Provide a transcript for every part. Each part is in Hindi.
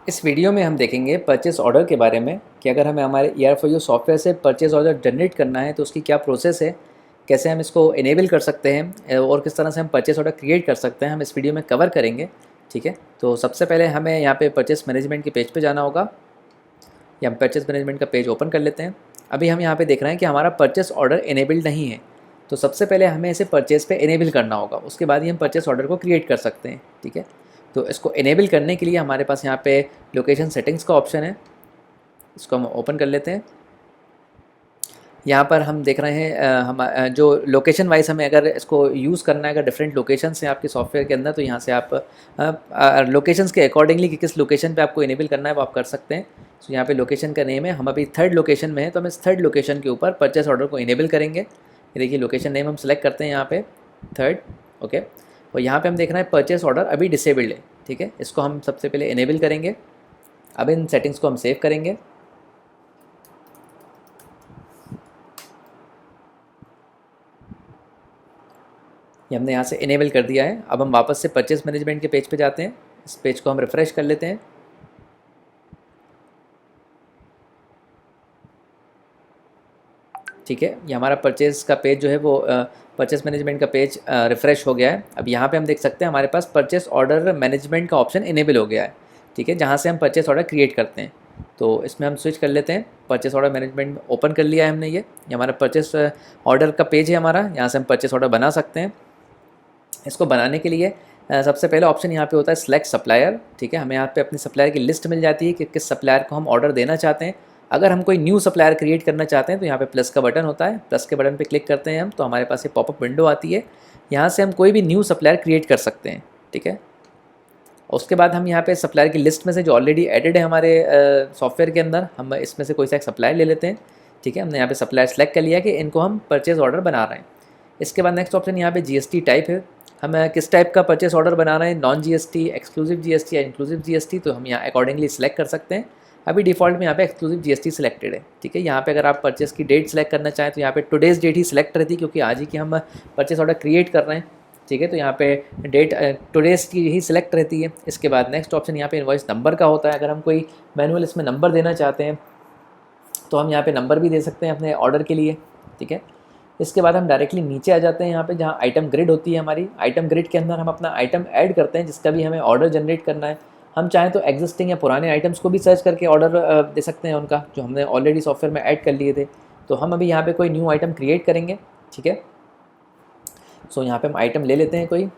इस वीडियो में हम देखेंगे परचेस ऑर्डर के बारे में कि अगर हमें हमारे ER4U सॉफ्टवेयर से परचेस ऑर्डर जनरेट करना है तो उसकी क्या प्रोसेस है, कैसे हम इसको इनेबल कर सकते हैं और किस तरह से हम परचेस ऑर्डर क्रिएट कर सकते हैं, हम इस वीडियो में कवर करेंगे। ठीक है, तो सबसे पहले हमें यहाँ पे परचेस मैनेजमेंट के पेज पे जाना होगा या हम परचेस मैनेजमेंट का पेज ओपन कर लेते हैं। अभी हम यहाँ पे देख रहे हैं कि हमारा परचेस ऑर्डर इनेबल्ड नहीं है, तो सबसे पहले हमें इसे परचेस पे इनेबल करना होगा, उसके बाद ही हम परचेस ऑर्डर को क्रिएट कर सकते हैं। ठीक है, तो इसको इनेबल करने के लिए हमारे पास यहाँ पे लोकेशन सेटिंग्स का ऑप्शन है, इसको हम ओपन कर लेते हैं। यहाँ पर हम देख रहे हैं हम जो लोकेशन वाइज हमें अगर इसको यूज़ करना है, अगर डिफरेंट लोकेशंस हैं आपके सॉफ्टवेयर के अंदर, तो यहाँ से आप लोकेशंस के अकॉर्डिंगली कि किस लोकेशन पे आपको इनेबल करना है वो आप कर सकते हैं। तो यहाँ पे लोकेशन का नेम है, हम अभी थर्ड लोकेशन में हैं, तो हम इस थर्ड लोकेशन के ऊपर परचेस ऑर्डर को इनेबल करेंगे। ये देखिए लोकेशन नेम हम सेलेक्ट करते हैं यहाँ पे थर्ड। ओके, और यहाँ पे हम देख रहे हैं परचेस ऑर्डर अभी डिसेबल्ड है। ठीक है, इसको हम सबसे पहले इनेबल करेंगे। अब इन सेटिंग्स को हम सेव करेंगे। ये हमने यहाँ से इनेबल कर दिया है। अब हम वापस से परचेस मैनेजमेंट के पेज पे जाते हैं, इस पेज को हम रिफ़्रेश कर लेते हैं। ठीक है, ये हमारा परचेज़ का पेज जो है वो परचेस मैनेजमेंट का पेज रिफ़्रेश हो गया है। अब यहाँ पे हम देख सकते हैं हमारे पास परचेस ऑर्डर मैनेजमेंट का ऑप्शन इनेबल हो गया है। ठीक है, जहाँ से हम परचेस ऑर्डर क्रिएट करते हैं, तो इसमें हम स्विच कर लेते हैं। परचेस ऑर्डर मैनेजमेंट ओपन कर लिया है हमने। ये हमारा परचेस ऑर्डर का पेज है हमारा, यहाँ से हम परचेस ऑर्डर बना सकते हैं। इसको बनाने के लिए सबसे पहले ऑप्शन यहाँ पे होता है सिलेक्ट सप्लायर। ठीक है, हमें यहाँ पे अपनी सप्लायर की लिस्ट मिल जाती है कि किस सप्लायर को हम ऑर्डर देना चाहते हैं। अगर हम कोई न्यू सप्लायर क्रिएट करना चाहते हैं तो यहाँ पे प्लस का बटन होता है, प्लस के बटन पे क्लिक करते हैं हम, तो हमारे पास ये पॉपअप विंडो आती है। यहाँ से हम कोई भी न्यू सप्लायर क्रिएट कर सकते हैं। ठीक है, उसके बाद हम यहाँ पे सप्लायर की लिस्ट में से जो ऑलरेडी एडेड है हमारे सॉफ्टवेयर के अंदर, हम इसमें से कोई सा एक सप्लायर ले लेते हैं। ठीक है, हमने यहाँ पे सप्लायर सेलेक्ट कर लिया कि इनको हम परचेज ऑर्डर बना रहे हैं। इसके बाद नेक्स्ट ऑप्शन यहाँ पे GST टाइप है, हम किस टाइप का परचेस ऑर्डर बना रहे हैं, नॉन GST, एक्सक्लूसिव GST या इंक्लूसिव GST, तो हम यहाँ अकॉर्डिंगली सिलेक्ट कर सकते हैं। अभी डिफ़ॉल्ट में यहाँ पे एक्सक्लूसिव GST सिलेक्टेड है। ठीक है, यहाँ पे अगर आप परचेस की डेट सेलेक्ट करना चाहें तो यहाँ पे टुडेज़ डेट ही सिलेक्ट रहती है, क्योंकि आज ही की हम परचेस ऑर्डर क्रिएट कर रहे हैं। ठीक है, तो यहाँ पे डेट टुडेज़ की ही सिलेक्ट रहती है। इसके बाद नेक्स्ट ऑप्शन यहाँ पे इनवॉइस नंबर का होता है। अगर हम कोई मैनुअल इसमें नंबर देना चाहते हैं तो हम यहाँ पे नंबर भी दे सकते हैं अपने ऑर्डर के लिए। ठीक है, इसके बाद हम डायरेक्टली नीचे आ जाते हैं यहाँ पे जहाँ आइटम ग्रिड होती है हमारी। आइटम ग्रिड के अंदर हम अपना आइटम ऐड करते हैं जिसका भी हमें ऑर्डर जनरेट करना है। हम चाहें तो एग्जिस्टिंग या पुराने आइटम्स को भी सर्च करके ऑर्डर दे सकते हैं उनका, जो हमने ऑलरेडी सॉफ्टवेयर में ऐड कर लिए थे। तो हम अभी यहाँ पे कोई न्यू आइटम क्रिएट करेंगे। ठीक है, सो यहाँ पे हम आइटम ले लेते हैं कोई।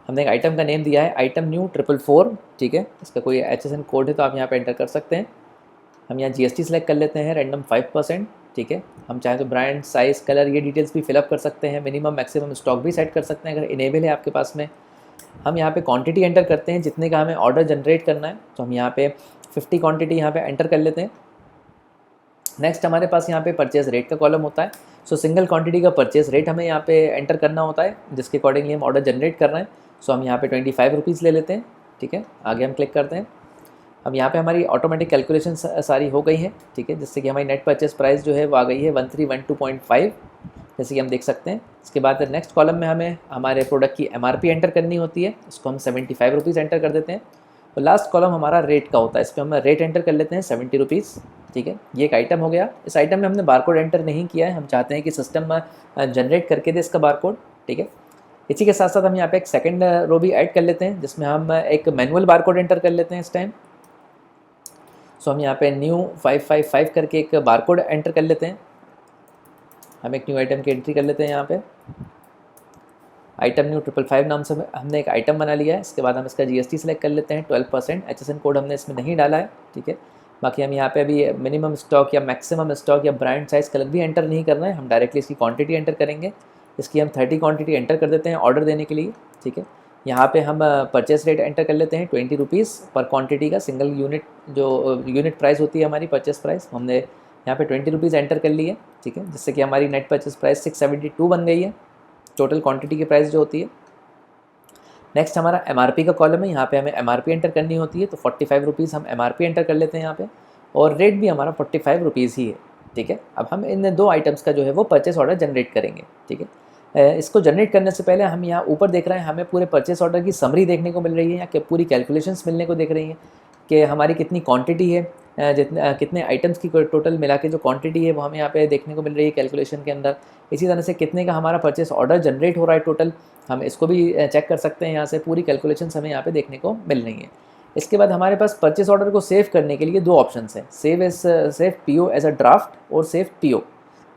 हमने एक आइटम का नेम दिया है आइटम न्यू 444। ठीक है, इसका कोई HSN कोड है तो आप यहाँ पे एंटर कर सकते हैं। हम यहाँ GST सेलेक्ट कर लेते हैं, रैंडम 5%। ठीक है, हम चाहें तो ब्रांड, साइज़, कलर ये डिटेल्स भी फिलअप कर सकते हैं। मिनिमम मैक्सिमम स्टॉक भी सेट कर सकते हैं अगर इनेबल है आपके पास में। हम यहाँ पे क्वांटिटी एंटर करते हैं जितने का हमें ऑर्डर जनरेट करना है, तो हम यहाँ पे 50 क्वांटिटी यहाँ पे एंटर कर लेते हैं। नेक्स्ट हमारे पास यहाँ पे परचेज़ रेट का कॉलम होता है। सो सिंगल क्वांटिटी का परचेज़ रेट हमें यहाँ पे एंटर करना होता है जिसके अकॉर्डिंगली हम ऑर्डर जनरेट कर रहे हैं। सो हम यहाँ पे 25 रुपीज़ ले लेते हैं। ठीक है, आगे हम क्लिक करते हैं। अब यहाँ पे हमारी ऑटोमेटिक कैलकुलेशन सारी हो गई है। ठीक है, जिससे कि हमारी नेट परचेस प्राइस जो है वो आ गई है 1312.5, जैसे कि हम देख सकते हैं। इसके बाद नेक्स्ट कॉलम में हमें हमारे प्रोडक्ट की MRP एंटर करनी होती है, इसको हम 75 रुपीज़ एंटर कर देते हैं। और लास्ट कॉलम हमारा रेट का होता है, इस पर हम रेट एंटर कर लेते हैं 70 रुपीज़। ठीक है, ये एक आइटम हो गया। इस आइटम में हमने बारकोड एंटर नहीं किया है, हम चाहते हैं कि सिस्टम जनरेट करके दे इसका बारकोड। ठीक है, इसी के साथ साथ हम यहाँ पे एक सेकंड रो भी ऐड कर लेते हैं जिसमें हम एक मैनुअल बारकोड एंटर कर लेते हैं इस टाइम। सो हम यहाँ पे न्यू 555 करके एक बारकोड एंटर कर लेते हैं। हम एक न्यू आइटम की एंट्री कर लेते हैं। यहाँ पे आइटम न्यू 555 नाम से हमने एक आइटम बना लिया है। इसके बाद हम इसका GST सेलेक्ट कर लेते हैं 12%। HSN कोड हमने इसमें नहीं डाला है। ठीक है, बाकी हम यहाँ पे अभी मिनिमम स्टॉक या मैक्सिमम स्टॉक या ब्रांड, साइज़, कलर भी एंटर नहीं करना है, हम डायरेक्टली इसकी क्वांटिटी एंटर करेंगे। इसकी हम 30 क्वांटिटी एंटर कर देते हैं ऑर्डर देने के लिए। ठीक है, यहाँ पे हम परचेस रेट एंटर कर लेते हैं 20 रुपीज़ पर क्वांटिटी का। सिंगल यूनिट जो यूनिट प्राइस होती है हमारी परचेस प्राइस, हमने यहाँ पे 20 रुपीज़ एंटर कर ली है। ठीक है, जिससे कि हमारी नेट परचेस प्राइस 672 बन गई है, टोटल क्वांटिटी की प्राइस जो होती है। नेक्स्ट हमारा MRP का कॉलम है, यहाँ पे हमें MRP एंटर करनी होती है, तो 45 रुपीज़ हम MRP एंटर कर लेते हैं यहाँ पे, और रेट भी हमारा 45 रुपीज़ ही है। ठीक है, अब हम इन दो आइटम्स का जो है वो परचेस ऑर्डर जनरेट करेंगे। ठीक है, इसको जनरेट करने से पहले हम यहाँ ऊपर देख रहे हैं, हमें पूरे परचेस ऑर्डर की समरी देखने को मिल रही है, या कि पूरी कैलकुलेशंस मिलने को देख रही हैं कि हमारी कितनी क्वांटिटी है, कितने आइटम्स की टोटल मिला के जो क्वांटिटी है वो हमें यहाँ पे देखने को मिल रही है कैलकुलेशन के अंदर। इसी तरह से कितने का हमारा परचेस ऑर्डर जनरेट हो रहा है टोटल, हम इसको भी चेक कर सकते हैं। यहाँ से पूरी कैलकुलेशंस हमें यहाँ पे देखने को मिल रही है। इसके बाद हमारे पास परचेस ऑर्डर को सेव करने के लिए दो ऑप्शंस हैं, save PO as a draft और सेव पीओ।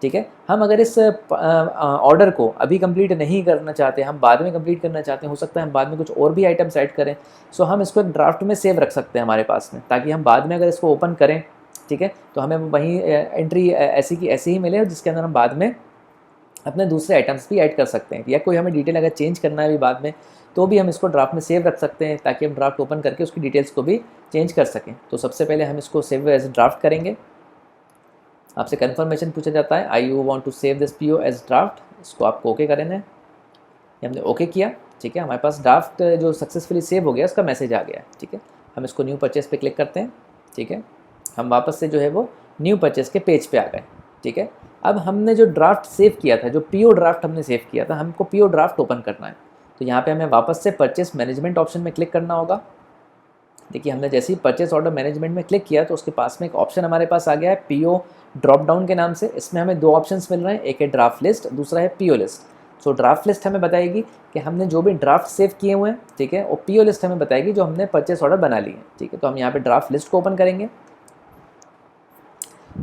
ठीक है, हम अगर इस ऑर्डर को अभी कंप्लीट नहीं करना चाहते, हम बाद में कंप्लीट करना चाहते हैं, हो सकता है हम बाद में कुछ और भी आइटम्स ऐड करें, सो हम इसको एक ड्राफ्ट में सेव रख सकते हैं हमारे पास में, ताकि हम बाद में अगर इसको ओपन करें, ठीक है, तो हमें वहीं एंट्री ऐसी की ऐसी ही मिले, जिसके अंदर हम बाद में अपने दूसरे आइटम्स भी ऐड कर सकते हैं, या कोई हमें डिटेल अगर चेंज करना है भी बाद में, तो भी हम इसको ड्राफ्ट में सेव रख सकते हैं, ताकि हम ड्राफ्ट ओपन करके उसकी डिटेल्स को भी चेंज कर सकें। तो सबसे पहले हम इसको सेव एज ड्राफ्ट करेंगे। आपसे कन्फर्मेशन पूछा जाता है, I you want to save this PO as draft, इसको आपको ओके करना है। हमने ओके किया, ठीक है, हमारे पास ड्राफ्ट जो सक्सेसफुली सेव हो गया उसका मैसेज आ गया है। ठीक है, हम इसको न्यू परचेस पे क्लिक करते हैं। ठीक है, हम वापस से जो है वो न्यू परचेस के पेज पे आ गए। ठीक है, अब हमने जो ड्राफ्ट सेव किया था, जो पीओ ड्राफ्ट हमने सेव किया था, हमको पीओ ड्राफ्ट ओपन करना है। तो यहाँ पे हमें वापस से परचेस मैनेजमेंट ऑप्शन में क्लिक करना होगा। देखिए, हमने जैसे ही परचेस ऑर्डर मैनेजमेंट में क्लिक किया तो उसके पास में एक ऑप्शन हमारे पास आ गया है पीओ ड्रॉप डाउन के नाम से। इसमें हमें दो ऑप्शंस मिल रहे हैं, एक है ड्राफ्ट लिस्ट, दूसरा है पीओ लिस्ट। सो ड्राफ्ट लिस्ट हमें बताएगी कि हमने जो भी ड्राफ्ट सेव किए हुए हैं, ठीक है, और पीओ लिस्ट हमें बताएगी जो हमने परचेस ऑर्डर बना लिए हैं। ठीक है, तो हम यहाँ पे ड्राफ्ट लिस्ट को ओपन करेंगे।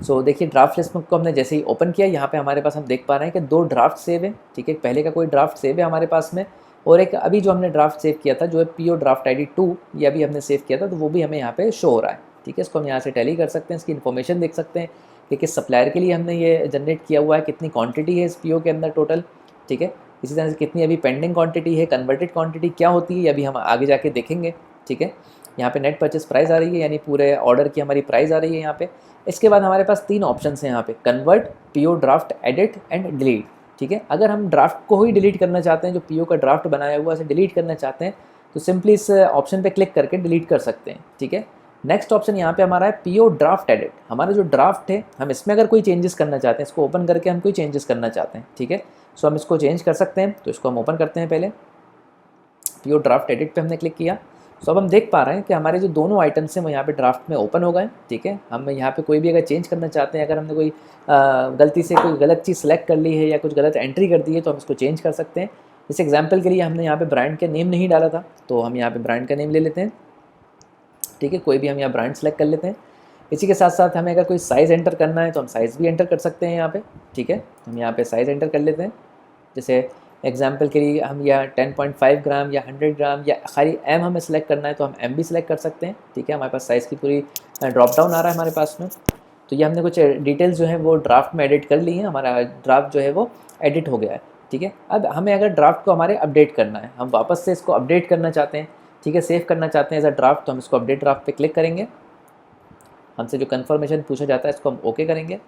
सो देखिए, ड्राफ्ट लिस्ट को हमने जैसे ही ओपन किया, यहाँ पे हमारे पास हम देख पा रहे हैं कि दो ड्राफ्ट सेव है। ठीक है, पहले का कोई ड्राफ्ट सेव है हमारे पास में, और एक अभी जो हमने ड्राफ्ट सेव किया था, जो है पीओ ड्राफ्ट ID 2, ये अभी हमने सेव किया था, तो वो भी हमें यहाँ पे शो हो रहा है। ठीक है, इसको हम यहाँ से टैली कर सकते हैं, इसकी इन्फॉर्मेशन देख सकते हैं कि किस सप्लायर के लिए हमने ये जनरेट किया हुआ है, कितनी क्वांटिटी है इस पीओ के अंदर टोटल। ठीक है, इसी तरह से कितनी अभी पेंडिंग क्वांटिटी है, कन्वर्टेड क्वांटिटी क्या होती है, ये अभी हम आगे जाके देखेंगे। ठीक है, यहाँ पे नेट परचेस प्राइस आ रही है, यानी पूरे ऑर्डर की हमारी प्राइस आ रही है यहाँ पे। इसके बाद हमारे पास तीन ऑप्शंस हैं यहाँ पे, convert, PO draft edit and delete. ठीक है, अगर हम ड्राफ्ट को ही डिलीट करना चाहते हैं, जो पीओ का ड्राफ्ट बनाया हुआ है उसे डिलीट करना चाहते हैं, तो सिंपली इस ऑप्शन पे क्लिक करके डिलीट कर सकते हैं। ठीक है, नेक्स्ट ऑप्शन यहाँ पे हमारा है पीओ ड्राफ्ट एडिट। हमारा जो ड्राफ्ट है, हम इसमें अगर कोई चेंजेस करना चाहते हैं, इसको ओपन करके हम कोई चेंजेस करना चाहते हैं। ठीक है, सो हम इसको चेंज कर सकते हैं, तो इसको हम ओपन करते हैं। पहले पीओ ड्राफ्ट एडिट पे हमने क्लिक किया। सो अब हम देख पा रहे हैं कि हमारे जो दोनों आइटम्स हैं वो यहाँ पे ड्राफ्ट में ओपन हो गए। ठीक है, हम यहाँ पे कोई भी अगर चेंज करना चाहते हैं, अगर हमने कोई गलती से कोई गलत चीज़ सेलेक्ट कर ली है या कुछ गलत एंट्री कर दी है, तो हम इसको चेंज कर सकते हैं। इस एग्जाम्पल के लिए हमने यहाँ पे ब्रांड का नेम नहीं डाला था, तो हम यहाँ पे ब्रांड का नेम ले लेते हैं। ठीक है, कोई भी हम यहाँ ब्रांड सेलेक्ट कर लेते हैं। इसी के साथ साथ हमें अगर कोई साइज़ एंटर करना है तो हम साइज़ भी एंटर कर सकते हैं यहाँ पे। ठीक है, हम यहाँ पे साइज़ एंटर कर लेते हैं। जैसे एग्जाम्पल के लिए हम या 10.5 ग्राम या 100 ग्राम या खाली एम हमें सेलेक्ट करना है, तो हम एम भी सेलेक्ट कर सकते हैं। ठीक है, हमारे पास साइज़ की पूरी ड्रॉप डाउन आ रहा है हमारे पास में। तो ये हमने कुछ डिटेल्स जो है वो ड्राफ्ट में एडिट कर ली हैं, हमारा ड्राफ्ट जो है वो एडिट हो गया है। ठीक है, अब हमें अगर ड्राफ्ट को हमारे अपडेट करना है, हम वापस से इसको अपडेट करना चाहते हैं, ठीक है, सेव करना चाहते हैं एज अ ड्राफ्ट, तो हम इसको अपडेट ड्राफ्ट पे क्लिक करेंगे। हमसे जो कन्फर्मेशन पूछा जाता है इसको हम ओके करेंगे।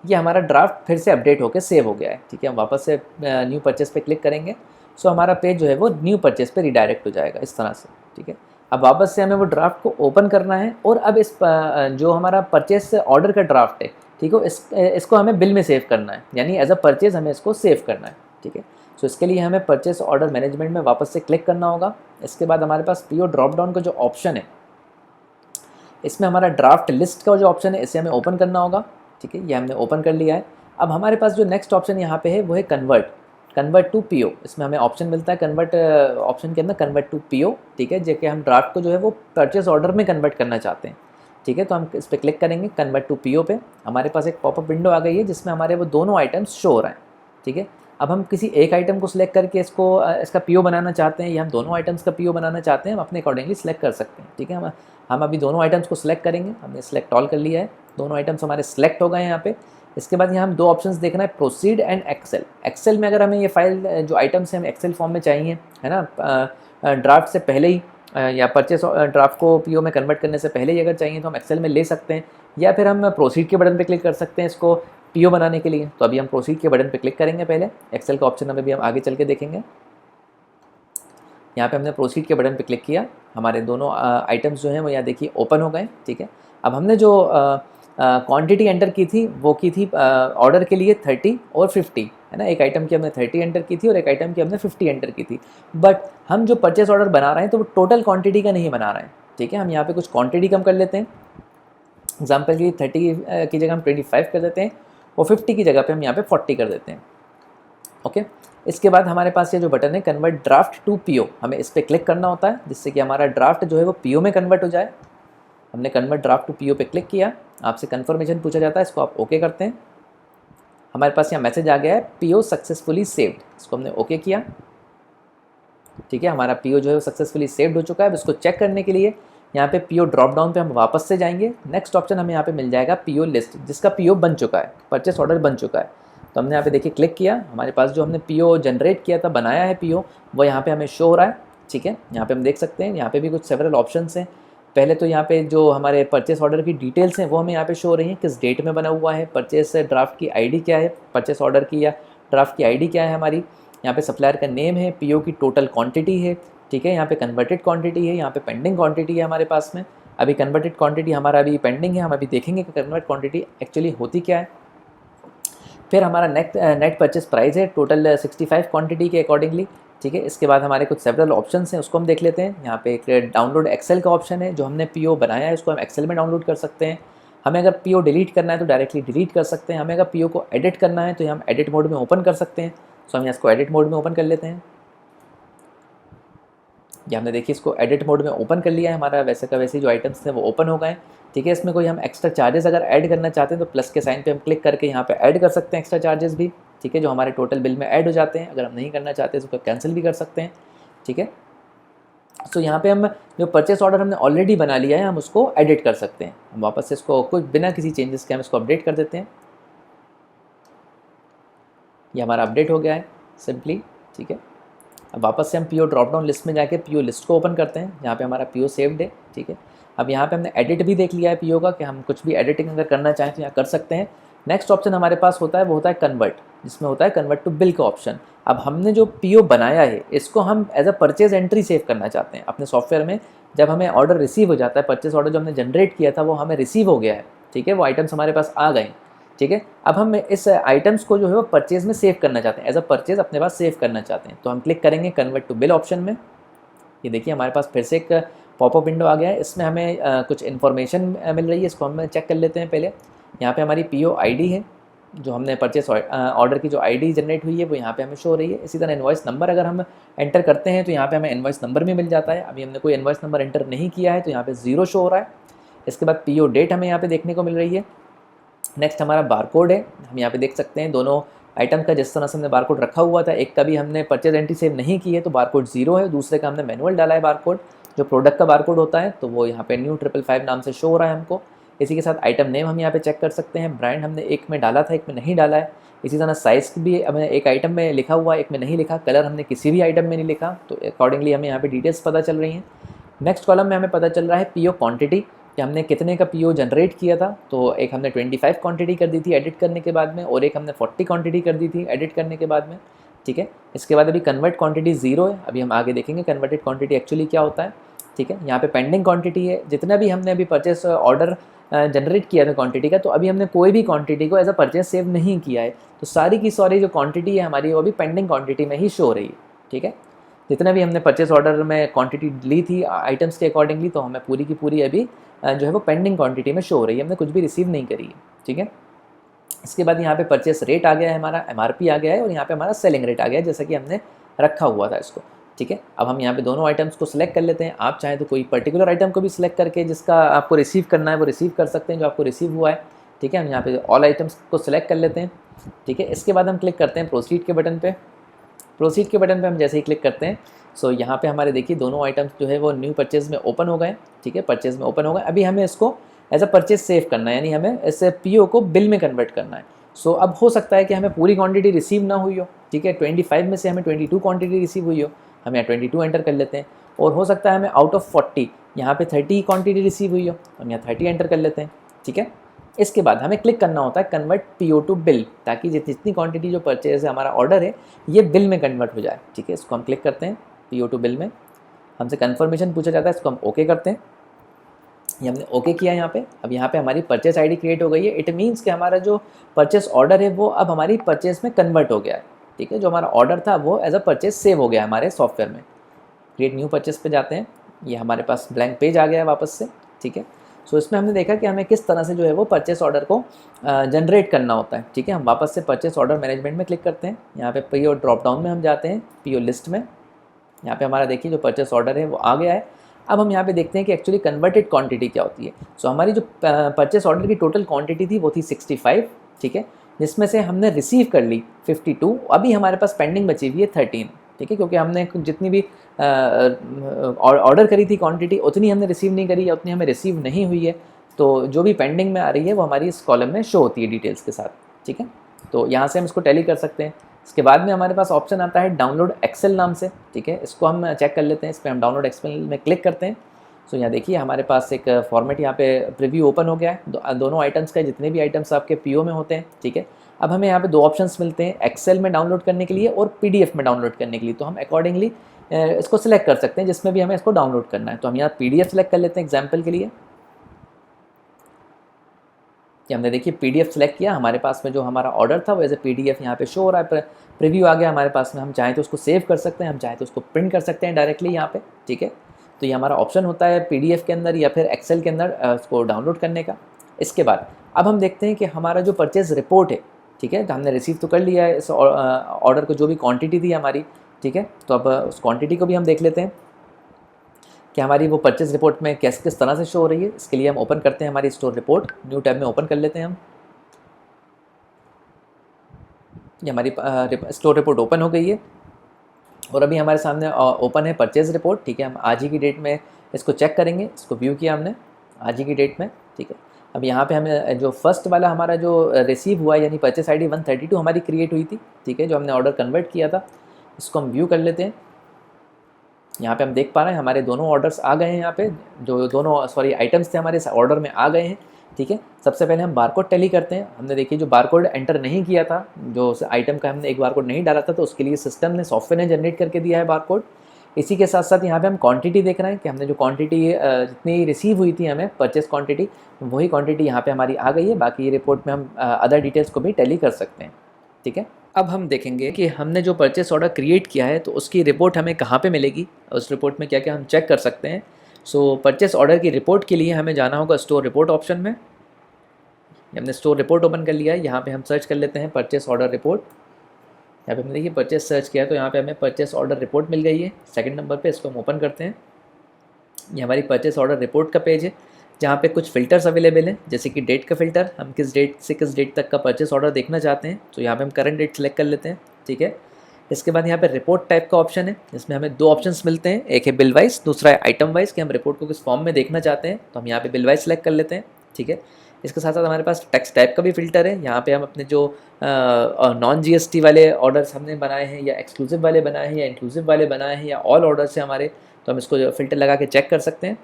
ये हमारा ड्राफ्ट फिर से अपडेट होकर सेव हो गया है। ठीक है, हम वापस से न्यू परचेस पे क्लिक करेंगे। सो हमारा पेज जो है वो न्यू परचेस पे रिडायरेक्ट हो जाएगा इस तरह से। ठीक है, अब वापस से हमें वो ड्राफ्ट को ओपन करना है, और अब इस जो हमारा परचेस ऑर्डर का ड्राफ्ट है, ठीक है, इसको हमें बिल में सेव करना है, यानी एज अ परचेज हमें इसको सेव करना है। ठीक है, सो इसके लिए हमें परचेस ऑर्डर मैनेजमेंट में वापस से क्लिक करना होगा। इसके बाद हमारे पास पीओ ड्रॉप डाउन का जो ऑप्शन है, इसमें हमारा ड्राफ्ट लिस्ट का जो ऑप्शन है, इसे हमें ओपन करना होगा। ठीक है, ये हमने ओपन कर लिया है। अब हमारे पास जो नेक्स्ट ऑप्शन यहाँ पे है वो है कन्वर्ट टू पीओ। इसमें हमें ऑप्शन मिलता है कन्वर्ट, ऑप्शन के अंदर कन्वर्ट टू पीओ। ठीक है, जैसे हम ड्राफ्ट को जो है वो परचेस ऑर्डर में कन्वर्ट करना चाहते हैं। ठीक है, तो हम इस पर क्लिक करेंगे कन्वर्ट टू पीओ पे। हमारे पास एक पॉपअप विंडो आ गई है जिसमें हमारे वो दोनों आइटम्स शो हो रहे हैं। ठीक है, अब हम किसी एक आइटम को सिलेक्ट करके इसका पीओ बनाना चाहते हैं, या हम दोनों आइटम्स का पीओ बनाना चाहते हैं, हम अपने अकॉर्डिंगली सिलेक्ट कर सकते हैं। ठीक है, हम अभी दोनों आइटम्स को सिलेक्ट करेंगे। हमने सिलेक्ट ऑल कर लिया है, दोनों आइटम्स हमारे सिलेक्ट हो गए हैं यहाँ पे। इसके बाद यहाँ हम दो ऑप्शंस देखना है, प्रोसीड एंड एक्सेल। एक्सेल में अगर हमें ये फाइल जो आइटम्स हैं हम एक्सेल फॉर्म में चाहिए, है ना, ड्राफ्ट से पहले ही, या परचेस ड्राफ्ट को पीओ में कन्वर्ट करने से पहले ही अगर चाहिए तो हम एक्सेल में ले सकते हैं, या फिर हम प्रोसीड के बटन पे क्लिक कर सकते हैं इसको पीओ बनाने के लिए। तो अभी हम प्रोसीड के बटन पे क्लिक करेंगे पहले। एक्सेल का ऑप्शन हमें भी हम आगे चल के देखेंगे। यहाँ पे हमने प्रोसीड के बटन पे क्लिक किया, हमारे दोनों आइटम्स जो हैं वो यहाँ देखिए ओपन हो गए। ठीक है, अब हमने जो क्वांटिटी एंटर की थी वो की थी ऑर्डर के लिए 30 और 50। है ना। एक आइटम की हमने 30 एंटर की थी और एक आइटम की हमने 50 एंटर की थी, बट हम जो परचेस ऑर्डर बना रहे हैं तो वो टोटल क्वांटिटी का नहीं बना रहे हैं, ठीक है। हम यहाँ पे कुछ क्वांटिटी कम कर लेते हैं, एग्जाम्पल के लिए 30 की जगह हम 25 कर देते हैं और 50 की जगह पे हम यहाँ पे 40 कर देते हैं, ओके। इसके बाद हमारे पास ये जो बटन है कन्वर्ट ड्राफ्ट टू पीओ, हमें इस पर क्लिक करना होता है जिससे कि हमारा ड्राफ्ट जो है वो पीओ में कन्वर्ट हो जाए। हमने कन्वर्ट ड्राफ्ट टू पीओ पे क्लिक किया, आपसे कन्फर्मेशन पूछा जाता है, इसको आप ओके करते हैं। हमारे पास यहाँ मैसेज आ गया है पीओ सक्सेसफुली सेव्ड, इसको हमने ओके किया, ठीक है। हमारा पीओ जो है वो सक्सेसफुली सेव्ड हो चुका है। अब इसको चेक करने के लिए यहाँ पे पीओ ड्रॉप डाउन पे हम वापस से जाएंगे, नेक्स्ट ऑप्शन हमें यहाँ पे मिल जाएगा पीओ लिस्ट, जिसका पीओ बन चुका है, परचेस ऑर्डर बन चुका है। तो हमने यहाँ पे देखिए क्लिक किया, हमारे पास जो हमने पीओ जनरेट किया था, बनाया है पीओ, वो यहाँ पे हमें शो हो रहा है, ठीक है। यहाँ पे हम देख सकते हैं, यहाँ पे भी कुछ सेवरल ऑप्शंस हैं। पहले तो यहाँ पे जो हमारे परचेस ऑर्डर की डिटेल्स हैं वो हमें यहाँ पे शो हो रही हैं, किस डेट में बना हुआ है, परचेस ड्राफ्ट की आईडी क्या है, परचेस ऑर्डर की या ड्राफ्ट की आईडी क्या है हमारी, यहाँ पे सप्लायर का नेम है, पीओ की टोटल क्वांटिटी है, ठीक है। यहाँ पे कन्वर्टेड क्वांटिटी है, यहाँ पे पेंडिंग क्वांटिटी है हमारे पास में। अभी कन्वर्टेड क्वांटिटी हमारा अभी पेंडिंग है, हम अभी देखेंगे कि कन्वर्ट क्वांटिटी एक्चुअली होती क्या है। फिर हमारा नेट परचेस प्राइस है टोटल 65 क्वांटिटी के अकॉर्डिंगली, ठीक है। इसके बाद हमारे कुछ सेवरल ऑप्शंस हैं, उसको हम देख लेते हैं। यहाँ पे एक डाउनलोड एक्सेल का ऑप्शन है, जो हमने पीओ बनाया है उसको हम एक्सेल में डाउनलोड कर सकते हैं। हमें अगर पीओ डिलीट करना है तो डायरेक्टली डिलीट कर सकते हैं, हमें अगर पीओ को एडिट करना है तो हम एडिट मोड में ओपन कर सकते हैं। सो हम इसको एडिट मोड में ओपन कर लेते हैं। ये हमने देखिए इसको एडिट मोड में ओपन कर लिया है, हमारा वैसे का वैसे जो आइटम्स थे वो ओपन हो गए, ठीक है। इसमें कोई हम एक्स्ट्रा चार्जेस अगर ऐड करना चाहते हैं तो प्लस के साइन पे हम क्लिक करके यहाँ पे ऐड कर सकते हैं एक्स्ट्रा चार्जेस भी, ठीक है, जो हमारे टोटल बिल में ऐड हो जाते हैं। अगर हम नहीं करना चाहते तो उसको कैंसिल भी कर सकते हैं, ठीक है। सो यहाँ पे हम जो परचेस ऑर्डर हमने ऑलरेडी बना लिया है हम उसको एडिट कर सकते हैं। हम वापस से इसको कुछ बिना किसी चेंजेस के हम इसको अपडेट कर देते हैं। ये हमारा अपडेट हो गया है सिंपली, ठीक है। अब वापस से हम पीओ ड्रॉप डाउन लिस्ट में जाके पीओ लिस्ट को ओपन करते हैं, जहाँ पे हमारा पीओ सेव्ड है, ठीक है। अब यहाँ पे हमने एडिट भी देख लिया है पीओ का, कि हम कुछ भी एडिटिंग अगर करना चाहें तो यहाँ कर सकते हैं। नेक्स्ट ऑप्शन हमारे पास होता है वो होता है कन्वर्ट, जिसमें होता है कन्वर्ट टू बिल का ऑप्शन। अब हमने जो पीओ बनाया है इसको हम as a purchase entry save करना चाहते हैं अपने सॉफ्टवेयर में। जब हमें ऑर्डर रिसीव हो जाता है, परचेस ऑर्डर जो हमने जनरेट किया था वो हमें रिसीव हो गया है, ठीक है, वो आइटम्स हमारे पास आ गए, ठीक है। अब हम इस आइटम्स को जो है वो परचेज में सेव करना चाहते हैं, एज अ परचेज अपने पास सेव करना चाहते हैं। तो हम क्लिक करेंगे कन्वर्ट टू बिल ऑप्शन में। ये देखिए हमारे पास फिर से एक पॉपअप विंडो आ गया है, इसमें हमें कुछ इन्फॉर्मेशन मिल रही है, इसको हम चेक कर लेते हैं पहले। यहाँ पे हमारी पीओ आईडी है, जो हमने परचेस ऑर्डर की जो आईडी जनरेट हुई है वो यहाँ पे हमें शो हो रही है। इसी तरह इनवॉइस नंबर अगर हम एंटर करते हैं तो यहाँ पे हमें इनवॉइस नंबर भी मिल जाता है। अभी हमने कोई इनवॉइस नंबर एंटर नहीं किया है तो यहाँ पे 0 शो हो रहा है। इसके बाद पीओ डेट हमें यहाँ पे देखने को मिल रही है। नेक्स्ट हमारा बारकोड है, हम यहाँ पे देख सकते हैं दोनों आइटम का जिस तरह से हमने बारकोड रखा हुआ था, एक का भी हमने परचेज एंट्री सेव नहीं की है तो बारकोड 0 है, दूसरे का हमने मैनुअल डाला है बारकोड, जो प्रोडक्ट का बारकोड होता है, तो वो यहाँ पे न्यू 555 नाम से शो हो रहा है हमको। इसी के साथ आइटम नेम हम यहाँ पे चेक कर सकते हैं, ब्रांड हमने एक में डाला था, एक में नहीं डाला है। इसी तरह साइज़ भी हमें एक आइटम में लिखा हुआ है, एक में नहीं लिखा, कलर हमने किसी भी आइटम में नहीं लिखा, तो अकॉर्डिंगली हमें यहाँ पे डिटेल्स पता चल रही हैं। नेक्स्ट कॉलम में हमें पता चल रहा है पीओ क्वांटिटी, कि हमने कितने का पीओ जनरेट किया था। तो एक हमने 25 क्वांटिटी कर दी थी एडिट करने के बाद में, और एक हमने 40 क्वांटिटी कर दी थी एडिट करने के बाद में, ठीक है। इसके बाद अभी कन्वर्ट क्वांटिटी 0 है, अभी हम आगे देखेंगे कन्वर्टेड क्वांटिटी एक्चुअली क्या होता है, ठीक है। यहाँ पे पेंडिंग क्वांटिटी है, जितना भी हमने अभी परचेस ऑर्डर जनरेट किया था क्वांटिटी का, तो अभी हमने कोई भी क्वांटिटी को एज अ परचेस सेव नहीं किया है, तो सारी की सारी जो क्वांटिटी है हमारी वो अभी पेंडिंग क्वांटिटी में ही शो हो रही है, ठीक है। जितना भी हमने परचेस ऑर्डर में क्वांटिटी ली थी आइटम्स के अकॉर्डिंगली, तो हमें पूरी की पूरी अभी जो है वो पेंडिंग क्वांटिटी में शो हो रही है, हमने कुछ भी रिसीव नहीं करी है, ठीक है। इसके बाद यहाँ पे परचेस रेट आ गया है हमारा, एमआरपी आ गया है, और यहाँ पे हमारा सेलिंग रेट आ गया है, जैसा कि हमने रखा हुआ था इसको, ठीक है। अब हम यहाँ पे दोनों आइटम्स को सिलेक्ट कर लेते हैं। आप चाहें तो कोई पर्टिकुलर आइटम को भी सिलेक्ट करके जिसका आपको रिसीव करना है वो रिसीव कर सकते हैं, जो आपको रिसीव हुआ है, ठीक है। हम यहाँ पे ऑल आइटम्स को सिलेक्ट कर लेते हैं, ठीक है। इसके बाद हम क्लिक करते हैं प्रोसीड के बटन पे। प्रोसीड के बटन पे हम जैसे ही क्लिक करते हैं, सो यहाँ पे हमारे देखिए दोनों आइटम्स जो है वो न्यू परचेज में ओपन हो गए, ठीक है, परचेज में ओपन हो गए। अभी हमें इसको एज अ परचेज सेव करना है, यानी हमें इस पीओ को बिल में कन्वर्ट करना है। सो अब हो सकता है कि हमें पूरी क्वांटिटी रिसीव ना हुई हो, ठीक है, 25 में से हमें 22 क्वांटिटी रिसीव हुई हो, हम यहाँ 22 एंटर कर लेते हैं। और हो सकता है हमें आउट ऑफ 40 यहाँ पे 30 क्वांटिटी रिसीव हुई हो, हम यहाँ 30 एंटर कर लेते हैं, ठीक है। इसके बाद हमें क्लिक करना होता है कन्वर्ट पीओ टू बिल, ताकि जितनी क्वांटिटी जो परचेज है हमारा ऑर्डर है ये बिल में कन्वर्ट हो जाए, ठीक है। इसको हम क्लिक करते हैं पीओ टू बिल में, हमसे कन्फर्मेशन पूछा जाता है, इसको हम ओके करते हैं। ये हमने ओके किया यहाँ पे। अब यहाँ पे हमारी परचेस आईडी क्रिएट हो गई है। इट मीन्स कि हमारा जो परचेस ऑर्डर है वो अब हमारी परचेस में कन्वर्ट हो गया है, ठीक है। जो हमारा ऑर्डर था वो एज अ परचेस सेव हो गया है हमारे सॉफ्टवेयर में। क्रिएट न्यू परचेस पे जाते हैं, ये हमारे पास ब्लैंक पेज आ गया है वापस से, ठीक है। सो इसमें हमने देखा कि हमें किस तरह से जो है वो परचेस ऑर्डर को जनरेट करना होता है, ठीक है। हम वापस से परचेस ऑर्डर मैनेजमेंट में क्लिक करते हैं, यहाँ पे पीओ ड्रॉप डाउन में हम जाते हैं, पीओ लिस्ट में। यहाँ पे हमारा देखिए जो परचेस ऑर्डर है वो आ गया है। अब हम यहाँ पे देखते हैं कि एक्चुअली कन्वर्टेड क्वांटिटी क्या होती है। सो हमारी जो परचेस ऑर्डर की टोटल क्वांटिटी थी वो थी 65, ठीक है, जिसमें से हमने रिसीव कर ली 52। अभी हमारे पास पेंडिंग बची हुई है 13, ठीक है, क्योंकि हमने जितनी भी ऑर्डर करी थी क्वांटिटी उतनी हमने रिसीव नहीं करी या उतनी हमें रिसीव नहीं हुई है। तो जो भी पेंडिंग में आ रही है वो हमारी इस कॉलम में शो होती है डिटेल्स के साथ, ठीक है। तो यहाँ से हम इसको टैली कर सकते हैं। इसके बाद में हमारे पास ऑप्शन आता है डाउनलोड एक्सेल नाम से, ठीक है। इसको हम चेक कर लेते हैं। इस पर हम डाउनलोड एक्सेल में क्लिक करते हैं। सो यहाँ देखिए हमारे पास एक फॉर्मेट यहाँ पे प्रीव्यू ओपन हो गया है दोनों आइटम्स का, जितने भी आइटम्स आपके पीओ में होते हैं, ठीक है। अब हमें यहाँ पे दो ऑप्शंस मिलते हैं, एक्सेल में डाउनलोड करने के लिए और पीडीएफ में डाउनलोड करने के लिए। तो हम अकॉर्डिंगली इसको सिलेक्ट कर सकते हैं जिसमें भी हमें इसको डाउनलोड करना है। तो हम यहाँ पीडीएफ सेलेक्ट कर लेते हैं एग्जाम्पल के लिए। कि हमने देखिए पीडीएफ सेलेक्ट किया, हमारे पास में जो हमारा ऑर्डर था वो एज ए पीडीएफ यहाँ पे शो हो रहा है, प्रीव्यू आ गया हमारे पास में। हम चाहें तो उसको सेव कर सकते हैं, हम चाहें तो उसको प्रिंट कर सकते हैं डायरेक्टली यहाँ पे, ठीक है। तो ये हमारा ऑप्शन होता है पीडीएफ के अंदर या फिर एक्सेल के अंदर उसको डाउनलोड करने का। इसके बाद अब हम देखते हैं कि हमारा जो परचेज रिपोर्ट है, ठीक है, तो हमने रिसीव तो कर लिया है इस ऑर्डर को, जो भी क्वान्टिटी थी हमारी, ठीक है। तो अब उस क्वान्टिटी को भी हम देख लेते हैं कि हमारी वो परचेज रिपोर्ट में किस तरह से शो हो रही है। इसके लिए हम ओपन करते हैं हमारी स्टोर रिपोर्ट, न्यू टैब में ओपन कर लेते हैं हम। ये हमारी स्टोर रिपोर्ट ओपन हो गई है और अभी हमारे सामने ओपन है परचेज रिपोर्ट, ठीक है। हम आज ही की डेट में इसको चेक करेंगे। इसको व्यू किया हमने आज ही की डेट में, ठीक है। अब यहाँ पे हमें जो फर्स्ट वाला हमारा जो रिसीव हुआ है यानी परचेस आईडी 132 हमारी क्रिएट हुई थी, ठीक है, जो हमने ऑर्डर कन्वर्ट किया था। इसको हम व्यू कर लेते हैं। यहाँ पे हम देख पा रहे हैं हमारे दोनों ऑर्डर्स आ गए हैं। यहाँ पे जो दोनों आइटम्स थे हमारे इस ऑर्डर में आ गए हैं, ठीक है। सबसे पहले हम बारकोड टैली करते हैं। हमने देखिए जो बारकोड एंटर नहीं किया था, जो उस आइटम का हमने एक बारकोड नहीं डाला था, तो उसके लिए सिस्टम ने, सॉफ्टवेयर ने जनरेट करके दिया है बारकोड। इसी के साथ साथ यहाँ पे हम क्वांटिटी देख रहे हैं कि हमने जो क्वांटिटी जितनी रिसीव हुई थी हमें परचेस क्वांटिटी, वही क्वांटिटी यहाँ पे हमारी आ गई है। बाकी ये रिपोर्ट में हम अदर डिटेल्स को भी टैली कर सकते हैं, ठीक है। अब हम देखेंगे कि हमने जो परचेस ऑर्डर क्रिएट किया है तो उसकी रिपोर्ट हमें कहाँ पे मिलेगी, उस रिपोर्ट में क्या क्या हम चेक कर सकते हैं। सो परचेस ऑर्डर की रिपोर्ट के लिए हमें जाना होगा स्टोर रिपोर्ट ऑप्शन में। हमने स्टोर रिपोर्ट ओपन कर लिया है। यहाँ पे हम सर्च कर लेते हैं परचेस ऑर्डर रिपोर्ट। यहाँ पे हमने देखिए परचेस सर्च किया तो यहाँ पे हमें परचेस ऑर्डर रिपोर्ट मिल गई है सेकंड नंबर पे। इसको हम ओपन करते हैं। ये हमारी परचेस ऑर्डर रिपोर्ट का पेज है जहाँ पे कुछ फ़िल्टर्स अवेलेबल हैं, जैसे कि डेट का फ़िल्टर, हम किस डेट से किस डेट तक का परचेस ऑर्डर देखना चाहते हैं। तो यहाँ पे हम करंट डेट सेलेक्ट कर लेते हैं, ठीक है। इसके बाद यहाँ पे रिपोर्ट टाइप का ऑप्शन है, जिसमें हमें दो ऑप्शंस मिलते हैं, एक है बिल वाइज, दूसरा है आइटम वाइज, कि हम रिपोर्ट को किस फॉर्म में देखना चाहते हैं। तो हम यहाँ पे बिल वाइज सेलेक्ट कर लेते हैं, ठीक है। इसके साथ साथ हमारे पास टैक्स टाइप का भी फ़िल्टर है। यहाँ पे हम अपने जो नॉन जीएसटी वाले ऑर्डर्स हमने बनाए हैं या एक्सक्लूसिव वाले बनाए हैं या इंक्लूसिव वाले बनाए हैं या ऑल ऑर्डर्स हैं हमारे, तो हम इसको फ़िल्टर लगा के चेक कर सकते हैं।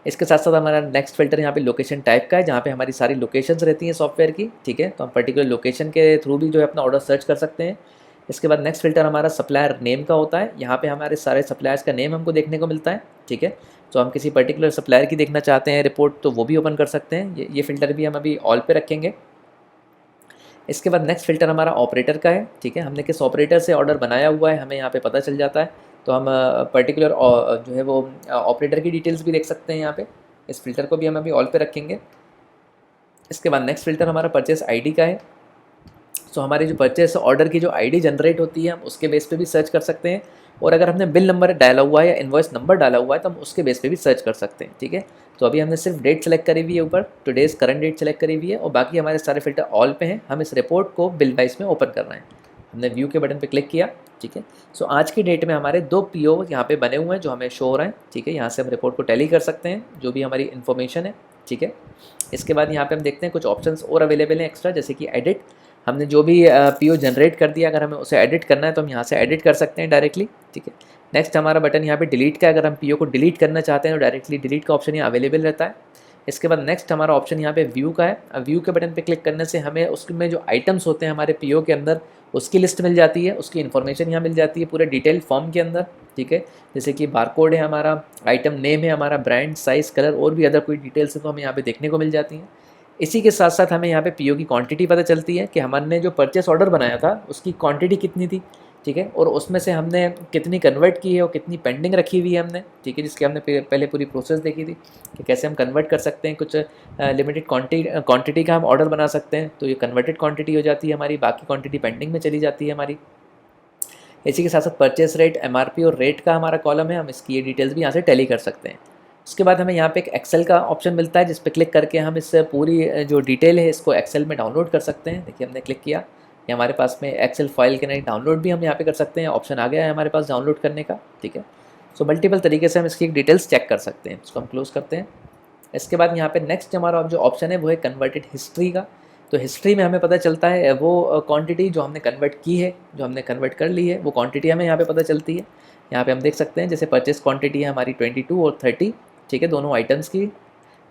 इसके साथ साथ हमारा नेक्स्ट फ़िल्टर यहाँ पे लोकेशन टाइप का है, जहाँ पे हमारी सारी लोकेशंस रहती हैं सॉफ्टवेयर की, ठीक है। तो हम पर्टिकुलर लोकेशन के थ्रू भी जो है अपना ऑर्डर सर्च कर सकते हैं। इसके बाद नेक्स्ट फ़िल्टर हमारा सप्लायर नेम का होता है। यहाँ पे हमारे सारे सप्लायर्स का नेम हमको देखने को मिलता है, ठीक है। तो हम किसी पर्टिकुलर सप्लायर की देखना चाहते हैं रिपोर्ट, तो वो भी ओपन कर सकते हैं। ये फ़िल्टर भी हम अभी ऑल पे रखेंगे। इसके बाद नेक्स्ट फ़िल्टर हमारा ऑपरेटर का है, ठीक है। हमने किस ऑपरेटर से ऑर्डर बनाया हुआ है हमें यहाँ पे पता चल जाता है। तो हम पर्टिकुलर जो है वो ऑपरेटर की डिटेल्स भी देख सकते हैं यहाँ पे। इस फ़िल्टर को भी हम अभी ऑल पे रखेंगे। इसके बाद नेक्स्ट फ़िल्टर हमारा परचेस आईडी का है। सो हमारी जो परचेस ऑर्डर की जो आईडी जनरेट होती है हम उसके बेस पे भी सर्च कर सकते हैं, और अगर हमने बिल नंबर डाला हुआ है या इनवॉइस नंबर डाला हुआ है तो हम उसके बेस पे भी सर्च कर सकते हैं, ठीक है। तो अभी हमने सिर्फ डेट सेलेक्ट करी हुई है, ऊपर टुडेज़ करंट डेट सेलेक्ट करी हुई है, और बाकी हमारे सारे फिल्टर ऑल पे हैं। हम इस रिपोर्ट को बिल वाइज में ओपन कर रहे हैं। हमने व्यू के बटन पे क्लिक किया, ठीक है। सो आज की डेट में हमारे दो पीओ यहाँ पे बने हुए हैं जो हमें शो हो रहे हैं, ठीक है। यहाँ से हम रिपोर्ट को टैली कर सकते हैं जो भी हमारी इन्फॉर्मेशन है, ठीक है। इसके बाद यहाँ पे हम देखते हैं कुछ ऑप्शंस और अवेलेबल हैं एक्स्ट्रा, जैसे कि एडिट। हमने जो भी पीओ जनरेट कर दिया, अगर हमें उसे एडिट करना है तो हम यहाँ से एडिट कर सकते हैं डायरेक्टली, ठीक है। नेक्स्ट हमारा बटन यहाँ पे डिलीट का है। अगर हम पीओ को डिलीट करना चाहते हैं तो डायरेक्टली डिलीट का ऑप्शन यहाँ अवेलेबल रहता है। इसके बाद नेक्स्ट हमारा ऑप्शन यहाँ पे व्यू का है। अब व्यू के बटन पे क्लिक करने से हमें उसमें जो आइटम्स होते हैं हमारे पीओ के अंदर उसकी लिस्ट मिल जाती है, उसकी इन्फॉर्मेशन यहाँ मिल जाती है पूरे डिटेल फॉर्म के अंदर, ठीक है। जैसे कि बारकोड है हमारा, आइटम नेम है हमारा, ब्रांड, साइज़, कलर और भी अदर कोई डिटेल्स है तो हमें यहाँ पे देखने को मिल जाती हैं। इसी के साथ साथ हमें यहाँ पे पीओ की क्वांटिटी पता चलती है कि हमने जो परचेस ऑर्डर बनाया था उसकी क्वांटिटी कितनी थी, ठीक है, और उसमें से हमने कितनी कन्वर्ट की है और कितनी पेंडिंग रखी हुई है हमने, ठीक है, जिसकी हमने पहले पूरी प्रोसेस देखी थी कि कैसे हम कन्वर्ट कर सकते हैं। कुछ लिमिटेड क्वांटिटी का हम ऑर्डर बना सकते हैं तो ये कन्वर्टेड क्वांटिटी हो जाती है हमारी, बाकी क्वांटिटी पेंडिंग में चली जाती है हमारी। इसी के साथ साथ परचेस रेट, एमआरपी और रेट का हमारा कॉलम है, हम इसकी ये डिटेल्स भी यहाँ से टैली कर सकते हैं। उसके बाद हमें यहाँ पे एक एक्सेल का ऑप्शन मिलता है जिस पे क्लिक करके हम इस पूरी जो डिटेल है इसको एक्सेल में डाउनलोड कर सकते हैं। देखिए हमने क्लिक किया, ये हमारे पास में एक्सेल फाइल के नहीं डाउनलोड भी हम यहाँ पे कर सकते हैं, ऑप्शन आ गया है हमारे पास डाउनलोड करने का, ठीक है। सो मल्टीपल तरीके से हम इसकी डिटेल्स चेक कर सकते हैं। इसको हम क्लोज करते हैं। इसके बाद यहाँ पे नेक्स्ट हमारा जो ऑप्शन है वो है कन्वर्टेड हिस्ट्री का। तो हिस्ट्री में हमें पता चलता है वो क्वांटिटी जो हमने कन्वर्ट की है, जो हमने कन्वर्ट कर ली है, वो क्वांटिटी हमें यहाँ पे पता चलती है। यहाँ पे हम देख सकते हैं जैसे परचेस क्वांटिटी है हमारी 22 और 30, ठीक है, दोनों आइटम्स की।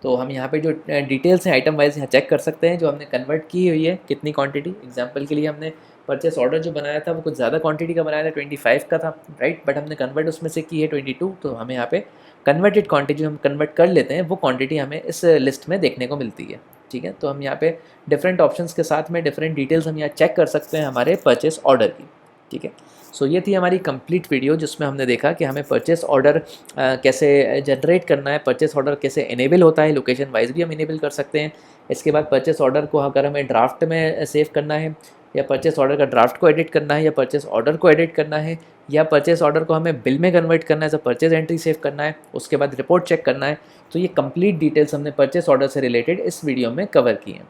तो हम यहाँ पे जो डिटेल्स हैं आइटम वाइज यहाँ चेक कर सकते हैं जो हमने कन्वर्ट की हुई है कितनी क्वांटिटी। एग्जांपल के लिए हमने परचेस ऑर्डर जो बनाया था वो कुछ ज़्यादा क्वांटिटी का बनाया था, 25 का था, राइट, बट हमने कन्वर्ट उसमें से की है 22। तो हमें यहाँ पे कन्वर्टेड क्वांटिटी जो हम कन्वर्ट कर लेते हैं वो क्वांटिटी हमें इस लिस्ट में देखने को मिलती है, ठीक है। तो हम यहाँ पे डिफरेंट ऑप्शंस के साथ में डिफरेंट डिटेल्स हम यहाँ चेक कर सकते हैं हमारे परचेस ऑर्डर की, ठीक है। सो ये थी हमारी कंप्लीट वीडियो जिसमें हमने देखा कि हमें परचेस ऑर्डर कैसे जनरेट करना है, परचेस ऑर्डर कैसे इनेबल होता है, लोकेशन वाइज भी हम इनेबल कर सकते हैं। इसके बाद परचेस ऑर्डर को अगर हमें ड्राफ्ट में सेव करना है या परचेस ऑर्डर का ड्राफ्ट को एडिट करना है या परचेस ऑर्डर को एडिट करना है या परचेस ऑर्डर को हमें बिल में कन्वर्ट करना है, तो परचेस एंट्री सेव करना है, उसके बाद रिपोर्ट चेक करना है। तो ये कंप्लीट डिटेल्स हमने परचेस ऑर्डर से रिलेटेड इस वीडियो में कवर की हैं।